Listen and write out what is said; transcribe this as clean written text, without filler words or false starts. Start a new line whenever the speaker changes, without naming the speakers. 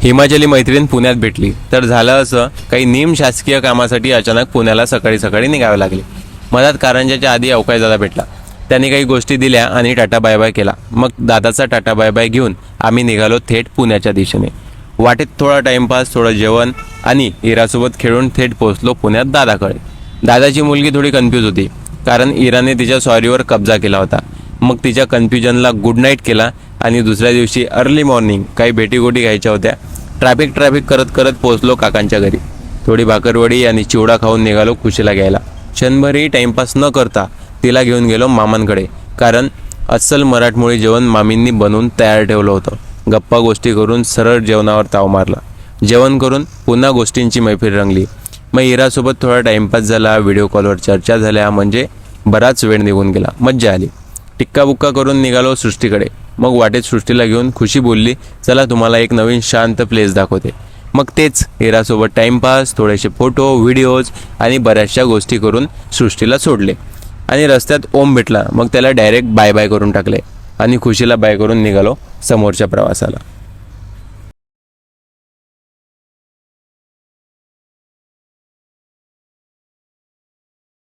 हिमाचली मैत्रीण पुण्यात भेटली तर झालं असं, काही निम शासकीय कामासाठी अचानक पुण्याला सकाळी सकाळी निघावे लागले. मधात कारंजाच्या आधी अवकाश दादा भेटला. त्यांनी काही गोष्टी दिल्या आणि टाटा बाय बाय केला. मग दादाचा टाटा बाय बाय घेऊन आम्ही निघालो थेट पुण्याच्या दिशेने. वाटेत थोडा टाइमपास, थोडं जेवण आणि इरासोबत खेळून थेट पोहोचलो पुण्यात दादाकडे. दादाची मुलगी थोडी कन्फ्यूज होती, कारण इराने तिच्या सॉरीवर कब्जा केला होता. मग तिच्या कन्फ्युजनला गुड नाईट केला आणि दुसऱ्या दिवशी अर्ली मॉर्निंग काही भेटीगोटी घ्यायच्या होत्या. ट्रॅफिक करत करत पोहोचलो काकांच्या घरी. थोडी भाकरवडी आणि चिवडा खाऊन निघालो खुशीला घ्यायला. क्षणभरही टाइमपास न करता तिला घेऊन गेलो मामांकडे, कारण अस्सल मराठमोळी जेवण मामींनी बनवून तयार ठेवलं होतं. गप्पा गोष्टी करून सरळ जेवणावर ताव मारला. जेवण करून पुन्हा गोष्टींची मैफिल रंगली. मग इरासोबत थोडा टाइमपास झाला, व्हिडिओ कॉलवर चर्चा झाल्या, म्हणजे बराच वेळ निघून गेला. मज्जा आली. टिक्का बुक्का करून निघालो सृष्टीकडे. मग वाटेत सृष्टीला घेऊन खुशी बोलली, चला तुम्हाला एक नवीन शांत प्लेस दाखवते. मग तेच इरासोबत टाइमपास, थोडेसे फोटो, व्हिडिओज आणि बऱ्याचशा गोष्टी करून सृष्टीला सोडले. आणि रस्त्यात ओम भेटला. मग त्याला डायरेक्ट बाय बाय करून टाकले आणि खुशीला बाय करून निघालो समोरच्या प्रवासाला.